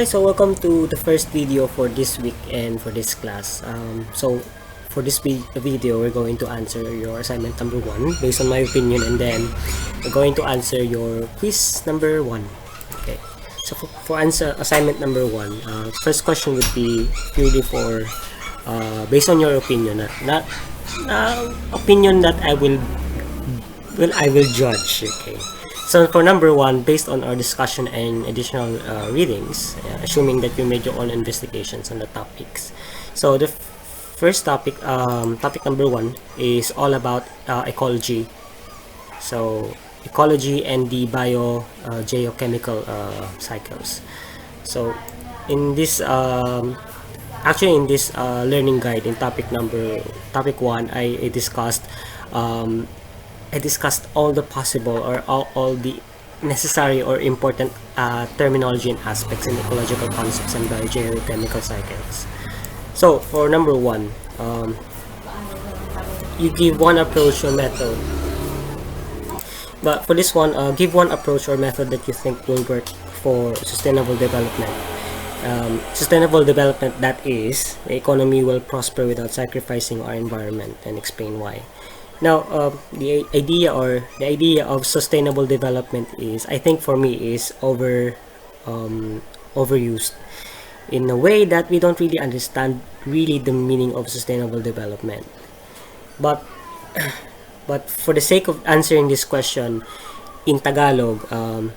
Hi, so welcome to the first video for this week and for this class. For this video, we're going to answer your assignment number 1 based on my opinion, and then we're going to answer your quiz number 1. Okay, so for answer assignment number 1, first question would be purely for based on your opinion, not opinion that I will judge. Okay. So for number 1, based on our discussion and additional readings, assuming that you made your own investigations on the topics. So the first topic, topic number 1, is all about ecology. So ecology and the geochemical cycles. So in this actually in this learning guide in topic 1, I discussed all the possible or all the necessary or important terminology and aspects in ecological concepts and biogeochemical cycles. So for number 1, you give one approach or method. But for this one, give one approach or method that you think will work for sustainable development. Sustainable development, that is, the economy will prosper without sacrificing our environment, and explain why. Now, the idea of sustainable development is, I think for me, is overused in a way that we don't really understand really the meaning of sustainable development. But for the sake of answering this question in Tagalog, ano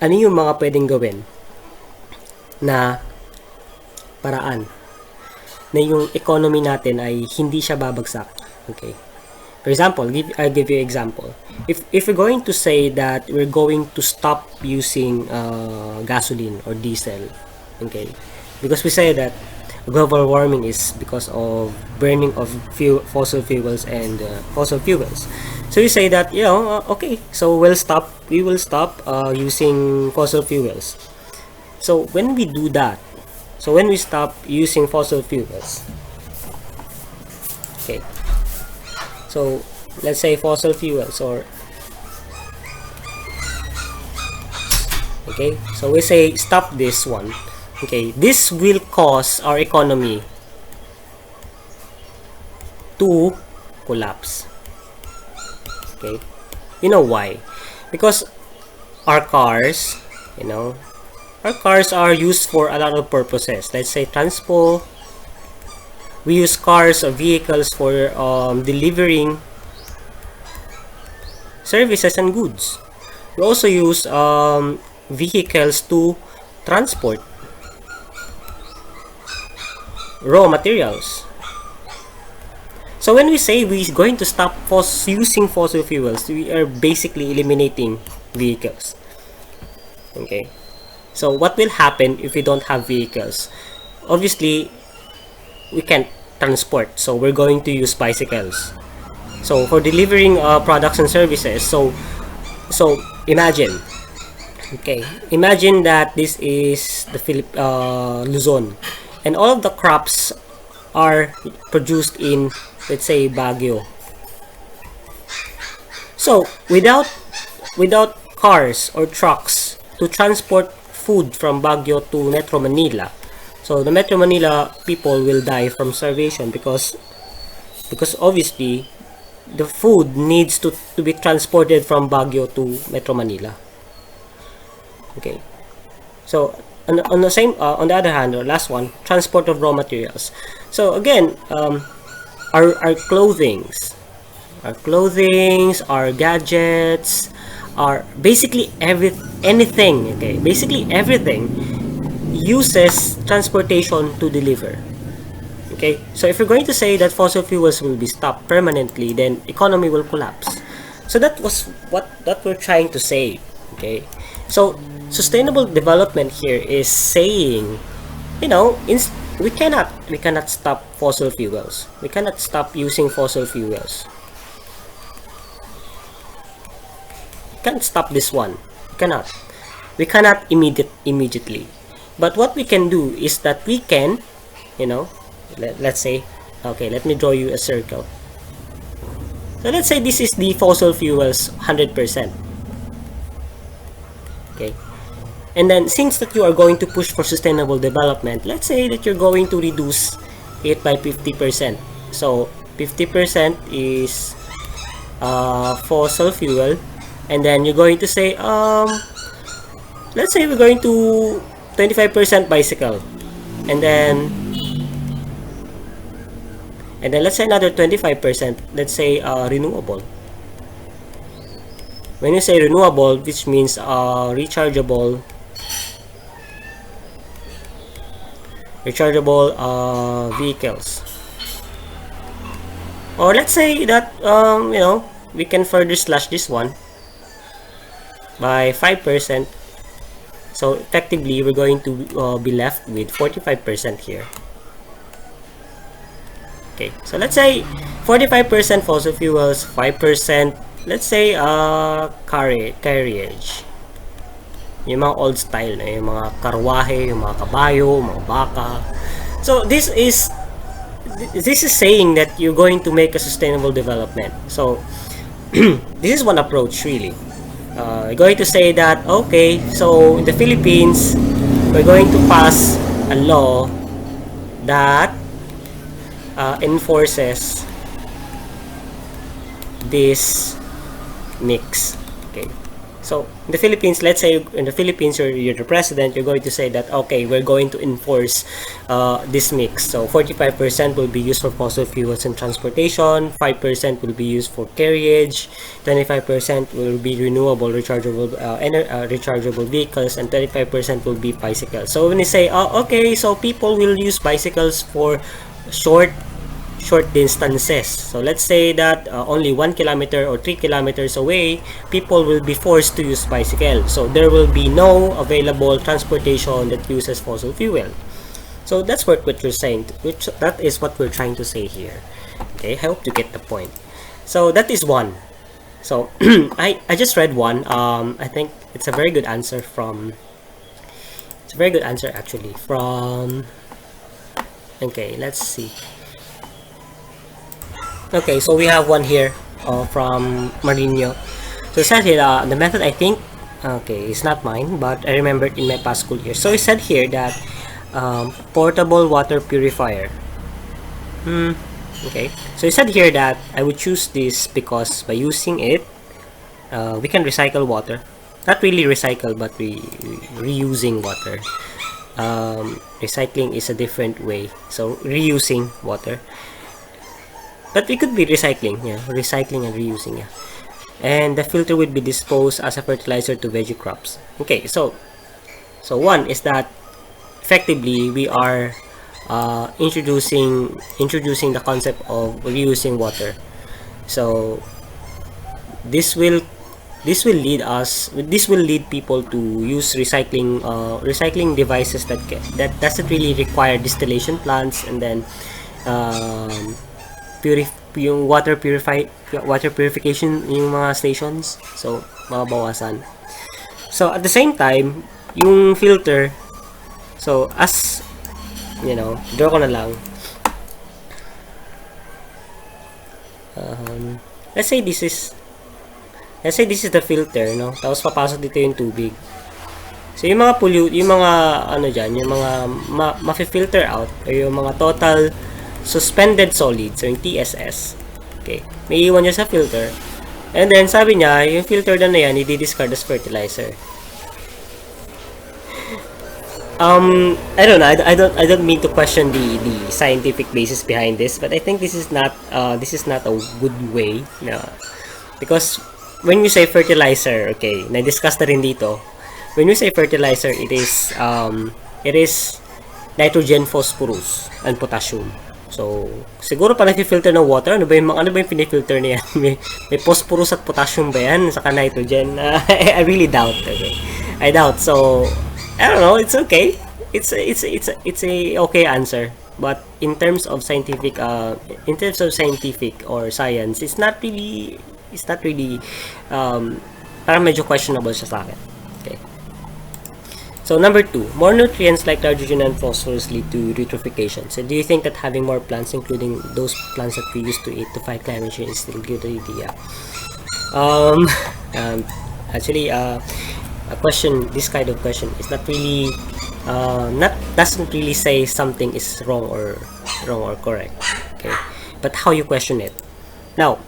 yung mga pwedeng gawin na paraan na yung economy natin ay hindi siya babagsak? Okay. For example, I'll give you an example. If we're going to say that we're going to stop using gasoline or diesel, okay, because we say that global warming is because of burning of fossil fuels and fossil fuels. So you say that, okay, so we will stop using fossil fuels. So when we do that, so when we stop using fossil fuels, okay. So let's say fossil fuels, or okay, so we say stop this one. Okay, this will cause our economy to collapse. Okay, you know why? Because our cars, are used for a lot of purposes. Let's say transport. We use cars or vehicles for delivering services and goods. We also use vehicles to transport raw materials. So when we say we're going to stop using fossil fuels, we are basically eliminating vehicles. Okay. So what will happen if we don't have vehicles? Obviously, we can't transport, so we're going to use bicycles. So for delivering products and services, so imagine that this is the Luzon, and all of the crops are produced in, let's say, Baguio. So without cars or trucks to transport food from Baguio to Metro Manila, so the Metro Manila people will die from starvation because obviously the food needs to be transported from Baguio to Metro Manila. Okay. So on the other hand, or last one, transport of raw materials. So again, our clothings, our gadgets, are basically anything. Okay, basically everything uses transportation to deliver. Okay, so if you're going to say that fossil fuels will be stopped permanently, then economy will collapse. So that was what we're trying to say. Okay, so sustainable development here is saying, we cannot stop fossil fuels. We cannot stop using fossil fuels. We can't stop this one. We cannot immediately. But what we can do is that we can, let's say, okay, let me draw you a circle. So let's say this is the fossil fuels 100%. Okay. And then, since that you are going to push for sustainable development, let's say that you're going to reduce it by 50%. So 50% is fossil fuel, and then you're going to say, let's say we're going to 25% bicycle, and then let's say another 25%, let's say renewable. When you say renewable, which means rechargeable vehicles. Or let's say that you know, we can further slash this one by 5%. So effectively, we're going to be left with 45% here. Okay, so let's say 45% fossil fuels, 5%, let's say carriage. Yung mga old style na, yung mga karwahe, yung mga kabayo, mga baka. So this is saying that you're going to make a sustainable development. So this is one approach really. We're going to say that, okay, so in the Philippines, we're going to pass a law that enforces this mix. Okay, so in the Philippines, let's say in the Philippines you're the president, you're going to say that, okay, we're going to enforce this mix. So 45% will be used for fossil fuels and transportation, 5% will be used for carriage, 25% will be renewable rechargeable vehicles, and 35% will be bicycles. So when you say, okay, so people will use bicycles for short distances. So let's say that only 1 kilometer or 3 kilometers away, people will be forced to use bicycle. So there will be no available transportation that uses fossil fuel. So that's what you're saying. That is what we're trying to say here. Okay, I hope you get the point. So that is one. So I just read one. I think it's a very good answer from. It's a very good answer actually from. Okay, let's see. Okay, so we have one here from Marino. So it said here, the method, I think, okay, it's not mine, but I remember it in my past school years. So it said here that portable water purifier. Okay, so it said here that I would choose this because by using it, we can recycle water. Not really recycle, but reusing water. Recycling is a different way. So reusing water. But it could be recycling, yeah, recycling and reusing, yeah. And the filter would be disposed as a fertilizer to veggie crops. Okay, so one is that effectively we are introducing the concept of reusing water. So this will lead people to use recycling devices that doesn't really require distillation plants, and then yung water purification yung mga stations, so mababawasan. So at the same time, yung filter, so as you know, draw ko na lang, let's say this is the filter, no? Tapos papasok dito yung tubig. So yung mga yung mga ano dyan, yung mga ma-filter out, o yung mga total suspended solids, so yung TSS. Okay, may iwan niya sa filter, and then sabi niya yung filter na yan i-discard as fertilizer. I don't know, I don't mean to question the scientific basis behind this, but I think this is not a good way, no? Because when you say fertilizer, okay, na-discuss na rin dito, when you say fertilizer, it is nitrogen, phosphorus, and potassium. So, siguro pa nag-filter ng water, ano ba yung pinifilter niya? may phosphorus at potassium ba yan? Saka nitrogen? I really doubt. Okay, I doubt. So, I don't know. It's okay. It's a okay answer. But in terms of scientific or science, it's not really parang medyo questionable siya sa akin. Okay. So number 2, more nutrients like nitrogen and phosphorus lead to eutrophication. So do you think that having more plants, including those plants that we used to eat, to fight climate change is still a good idea? Actually, a question, this kind of question is not really doesn't really say something is wrong or correct. Okay, but how you question it. Now,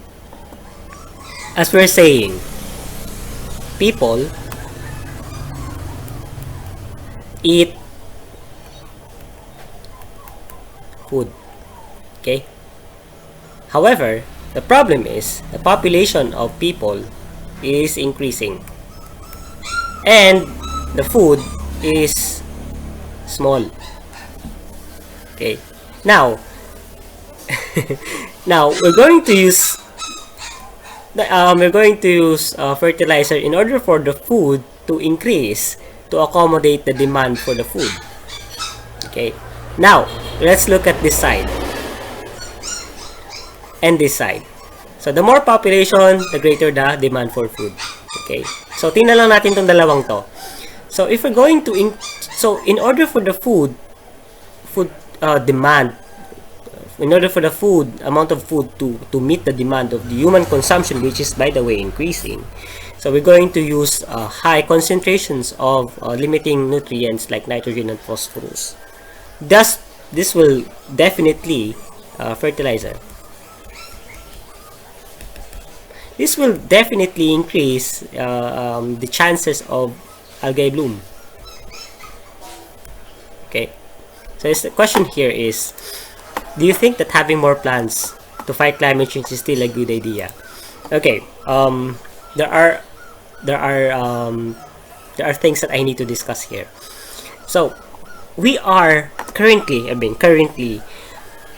as we're saying, people eat food. Okay. However, the problem is the population of people is increasing and the food is small. Okay. Now, now we're going to use fertilizer in order for the food to increase to accommodate the demand for the food. Okay. Now, let's look at this side and this side. So, the more population, the greater the demand for food. Okay. So, tingnan lang natin tong dalawang to. So, if we're going to in order for the food demand, in order for the amount of food to meet the demand of the human consumption, which is by the way increasing, so we're going to use high concentrations of limiting nutrients like nitrogen and phosphorus. Thus, this will definitely fertilizer. This will definitely increase the chances of algae bloom. Okay, so the question here is, do you think that having more plants to fight climate change is still a good idea? Okay, there are things that I need to discuss here. So we are currently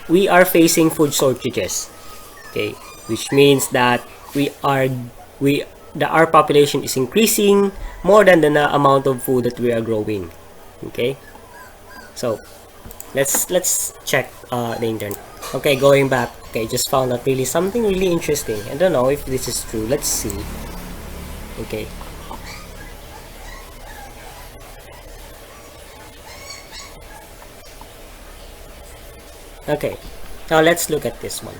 we are facing food shortages. Okay, which means that our population is increasing more than the amount of food that we are growing. Okay, so let's check the internet. Okay, going back. Okay, just found out really something really interesting. I don't know if this is true. Let's see. Okay. Okay, now let's look at this one.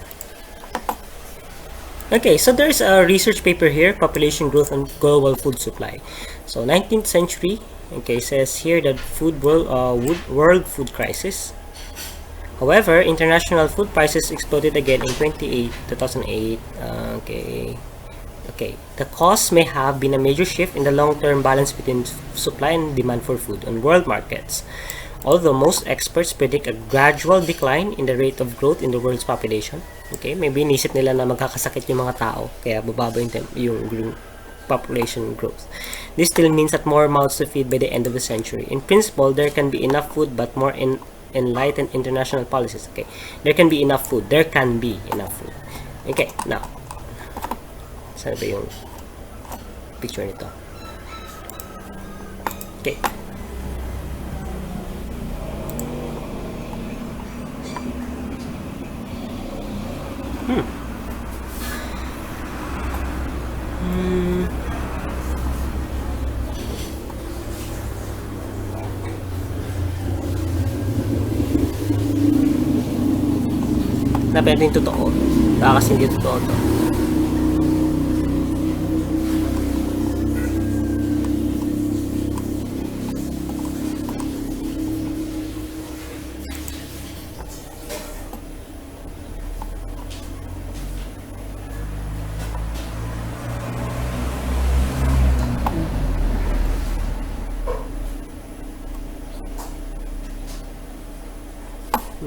Okay, so there's a research paper here, Population Growth and Global Food Supply. So 19th century, okay, says here that world food crisis. However, international food prices exploded again in 2008. Okay, the cause may have been a major shift in the long-term balance between supply and demand for food on world markets. Although most experts predict a gradual decline in the rate of growth in the world's population. Okay, maybe inisip nila na magkakasakit yung mga tao, kaya bababa yung population growth. This still means that more mouths to feed by the end of the century. In principle, there can be enough food, but more enlightened international policies. Okay, there can be enough food. There can be enough food. Okay, now, saan ba yung picture nito? Okay. Hanapin natin yung totoo. Baka kasi hindi totoo to.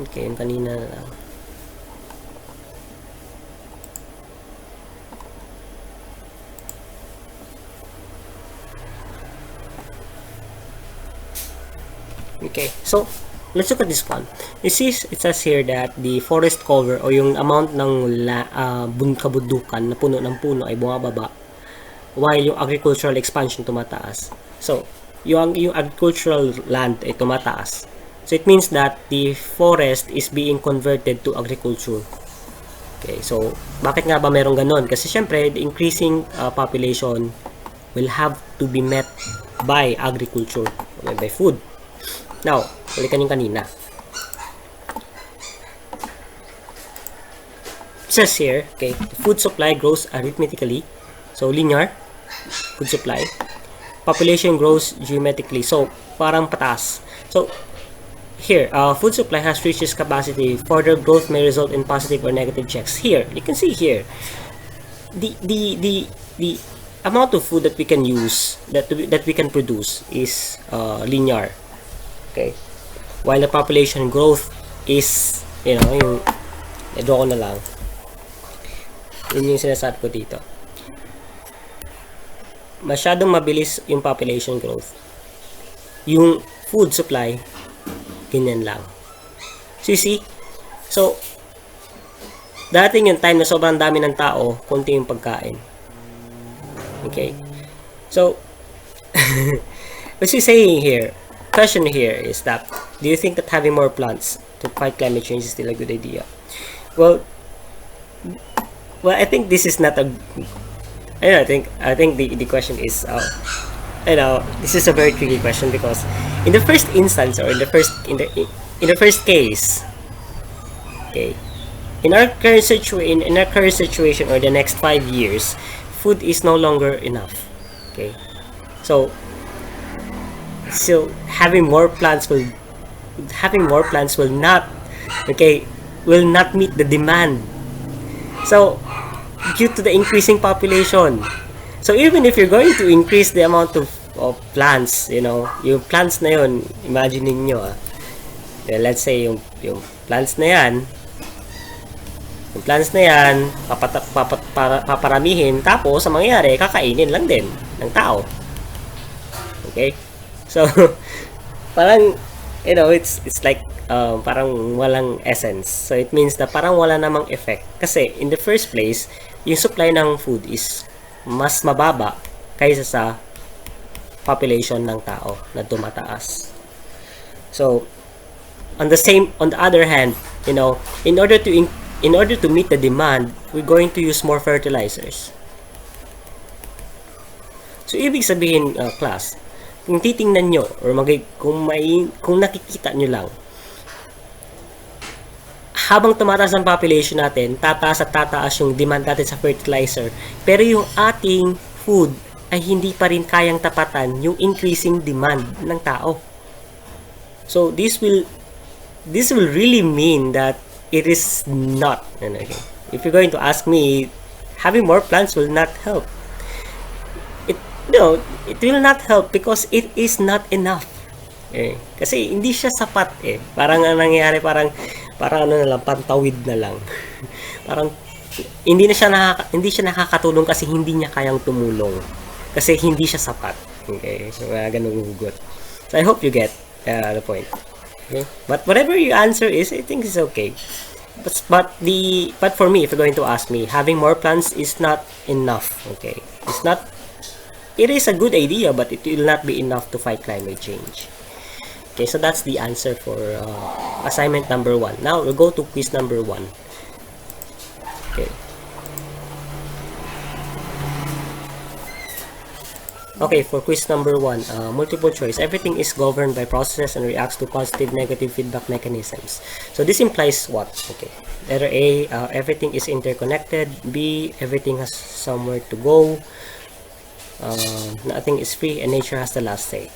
Okay, yung kanina na lang. Okay, so let's look at this one. It says here that the forest cover o yung amount ng kabundukan na puno ng puno ay bumababa while yung agricultural expansion tumataas. So, yung agricultural land ay tumataas. So, it means that the forest is being converted to agriculture. Okay, so bakit nga ba meron ganon? Kasi syempre, the increasing population will have to be met by agriculture, by food. Now, balikan yung kanina. It says here, okay, the food supply grows arithmetically. So, linear food supply. population grows geometrically. So, parang pataas. So, here, food supply has reached its capacity. Further growth may result in positive or negative checks. Here, you can see here, the amount of food that we can use, that we can produce is linear. Okay? While the population growth is, you know, yung draw ko na lang. Yun yung sinasabi ko dito. Masyadong mabilis yung population growth. Yung food supply, ganyan lang. So, you see? So, dating yung time na sobrang dami ng tao, konti yung pagkain. Okay? So, what you're saying here, question here is that, do you think that having more plants to fight climate change is still a good idea? Well, I think this is not a... I think the question is, this is a very tricky question, because in the first instance, or in the first case, okay, in our current situation, or the next 5 years, food is no longer enough. Okay, so having more plants will not, will not meet the demand. So, due to the increasing population, so even if you're going to increase the amount of plants, yung plants na yun, imagine niyo, let's say yung plants na yan, paparamihin, tapos sa mangyayari, kakainin lang din ng tao. Okay, so parang, it's like parang walang essence. So it means na parang wala namang effect, kasi in the first place, yung supply ng food is mas mababa kaysa sa population ng tao na tumataas. So on the other hand, in order to meet the demand, we're going to use more fertilizers. So ibig sabihin, class, kung titingnan nyo, or kung nakikita nyo lang, habang tumataas ang population natin, tataas at tataas yung demand natin sa fertilizer, pero yung ating food ay hindi pa rin kayang tapatan yung increasing demand ng tao. So this will really mean that it is not, if you're going to ask me, having more plants will not help. It will not help, because it is not enough. Kasi hindi siya sapat. Parang ang nangyayari, parang na lang, pantawid na lang. Parang hindi siya nakakatulong kasi hindi niya kayang tumulong. Kasi hindi siya sapat. Okay? So, ganung hugot. So, I hope you get the point. Okay? But whatever your answer is, I think it's okay. But for me, if you're going to ask me, having more plants is not enough. Okay? It is a good idea, but it will not be enough to fight climate change. Okay, so that's the answer for assignment number 1. Now we'll go to quiz number 1. Okay. Okay, for quiz number 1, multiple choice. Everything is governed by processes and reacts to positive, negative feedback mechanisms. So this implies what? Okay. Letter A, everything is interconnected. B, everything has somewhere to go. Nothing is free and nature has the last say.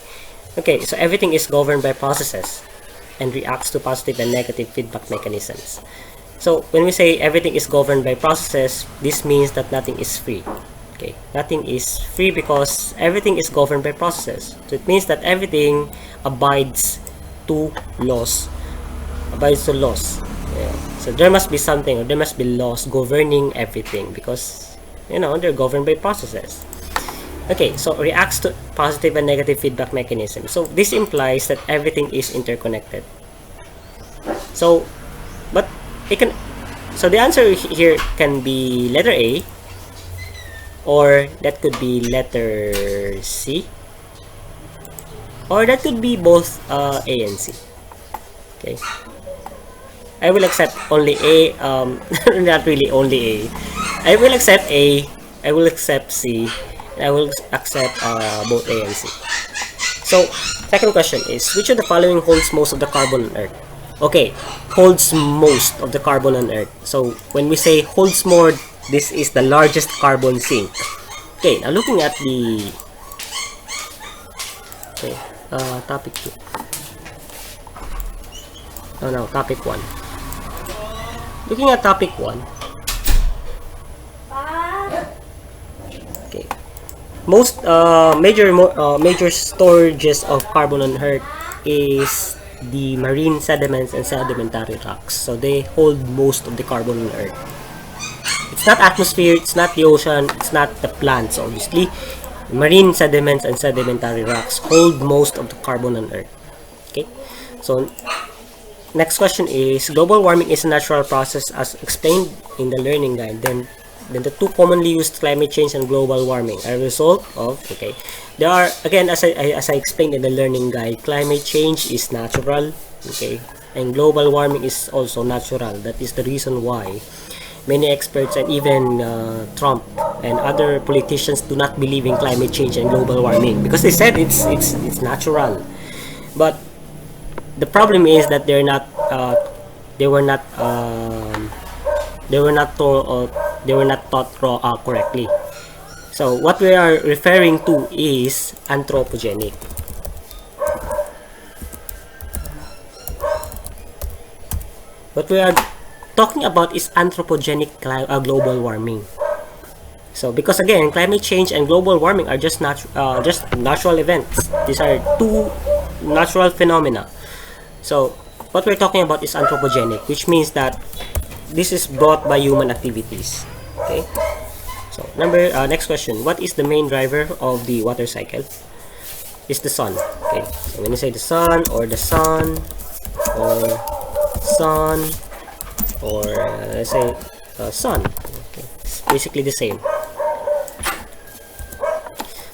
Okay, so everything is governed by processes and reacts to positive and negative feedback mechanisms. So when we say everything is governed by processes, this means that nothing is free. Okay, nothing is free because everything is governed by processes. So it means that everything abides to laws. Yeah. So there must be something, or there must be laws governing everything, because they're governed by processes. Okay, so reacts to positive and negative feedback mechanism. So this implies that everything is interconnected. So, so the answer here can be letter A, or that could be letter C, or that could be both A and C. Okay, I will accept only A. Not really only A. I will accept A. I will accept C. I will accept both A and C. So, second question is, which of the following holds most of the carbon on Earth? Okay, holds most of the carbon on Earth. So, when we say holds more, this is the largest carbon sink. Okay, now looking at the Okay, topic 2. Oh no, topic 1. Looking at topic 1. Okay. Most major storages of carbon on Earth is the marine sediments and sedimentary rocks. So they hold most of the carbon on Earth. It's not atmosphere, it's not the ocean, it's not the plants, obviously. Marine sediments and sedimentary rocks hold most of the carbon on Earth. Okay, so next question is, global warming is a natural process as explained in the learning guide. Then the two commonly used, climate change and global warming, are a result of, okay, there are, again, as I explained in the learning guide, climate change is natural, okay, and global warming is also natural. That is the reason why many experts and even Trump and other politicians do not believe in climate change and global warming, because they said it's natural. But the problem is that they were not taught correctly. So what we are referring to is anthropogenic. What we are talking about is anthropogenic global warming. So because again, climate change and global warming are just natural events. These are two natural phenomena. So what we're talking about is anthropogenic, which means that this is brought by human activities. Okay. So next question. What is the main driver of the water cycle? It's the sun. Okay. So when you say the sun or the sun or sun or let's say sun, okay, it's basically the same.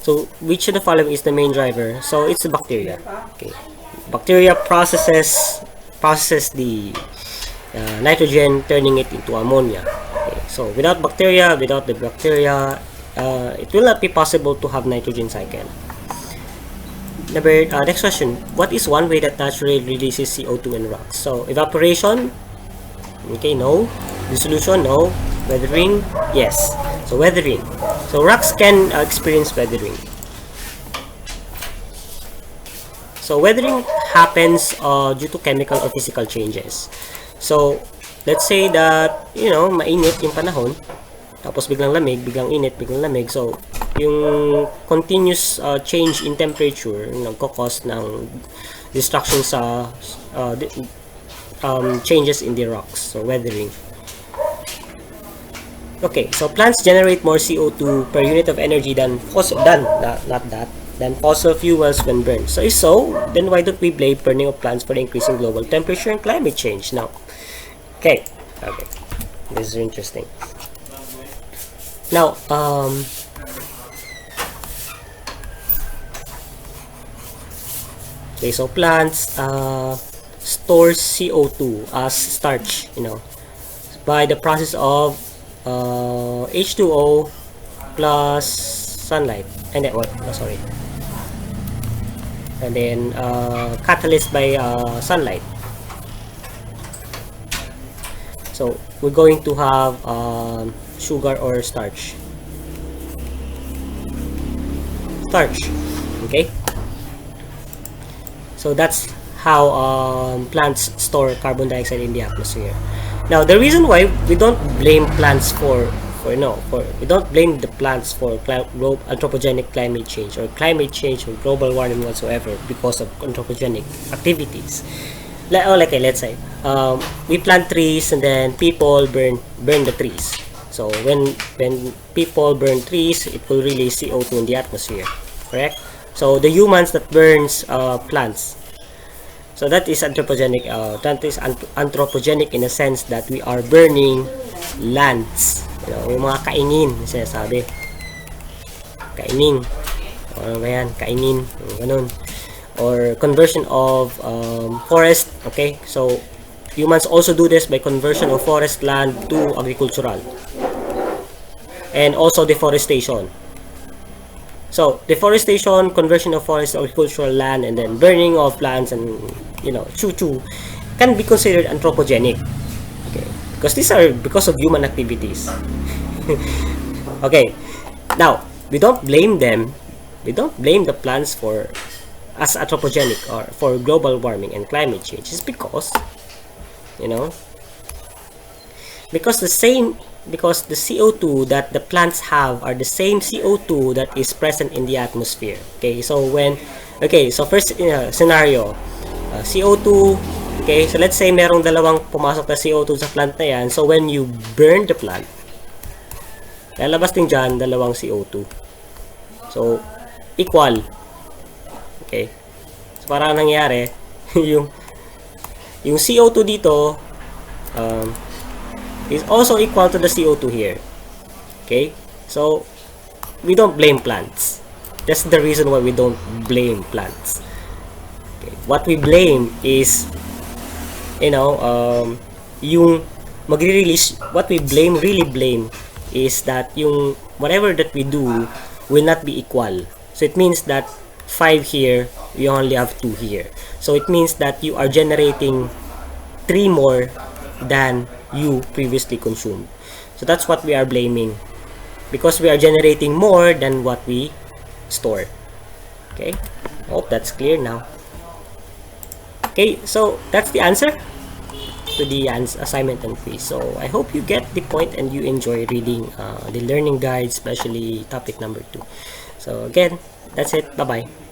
So which of the following is the main driver? So it's the bacteria. Okay. Bacteria processes the nitrogen, turning it into ammonia. Okay. So without the bacteria, it will not be possible to have nitrogen cycle. Next question. What is one way that naturally releases CO2 in rocks? So evaporation, okay, no. Dissolution, no. Weathering, yes. So weathering. So rocks can experience weathering. So weathering happens due to chemical or physical changes. So let's say that, mainit yung panahon, tapos biglang lamig, biglang init, biglang lamig. So yung continuous change in temperature nagko-cause ng destruction sa changes in the rocks. So weathering. Okay, so plants generate more CO2 per unit of energy than fossil fuels when burned. So if so, then why don't we blame burning of plants for the increasing global temperature and climate change now? Okay, this is interesting. Now, okay, so plants store CO2 as starch, by the process of H2O plus sunlight, and then and then catalyzed by sunlight. So we're going to have sugar or starch. Okay, so that's how plants store carbon dioxide in the atmosphere. Now the reason why we don't blame plants we don't blame the plants for anthropogenic climate change or global warming whatsoever because of anthropogenic activities. Let's say we plant trees and then people burn the trees. So when people burn trees, it will release CO2 in the atmosphere, correct? So the humans that burns plants, so that is anthropogenic. That is anthropogenic in a sense that we are burning lands. Yung mga kaingin, sinasabi. Kainin. Ano ba yan? Kainin. Ganun. Or conversion of forest. Okay? So, humans also do this by conversion of forest land to agricultural. And also deforestation. So, deforestation, conversion of forest to agricultural land, and then burning of plants and, choo-choo, can be considered anthropogenic. Okay? Because these are because of human activities. Okay. Now, we don't blame them. We don't blame the plants for as anthropogenic or for global warming and climate change is because, you know, because the CO2 that the plants have are the same CO2 that is present in the atmosphere. Okay, so first scenario, CO2. Okay, so let's say merong dalawang pumasok na CO2 sa plant na yan. So when you burn the plant, lalabas din dyan dalawang CO2. So equal. Okay, so parang nangyari yung CO2 dito is also equal to the CO2 here. Okay, so we don't blame plants. That's the reason why we don't blame plants. Okay, what we blame is, you know, yung magre-release, what we really blame is that yung whatever that we do will not be equal. So it means that 5 here, you only have 2 here. So it means that you are generating 3 more than you previously consumed. So that's what we are blaming, because we are generating more than what we store. Okay, hope that's clear now. Okay, so that's the answer to the assignment and quiz. So I hope you get the point and you enjoy reading the learning guide, especially topic number 2. So again, that's it. Bye bye.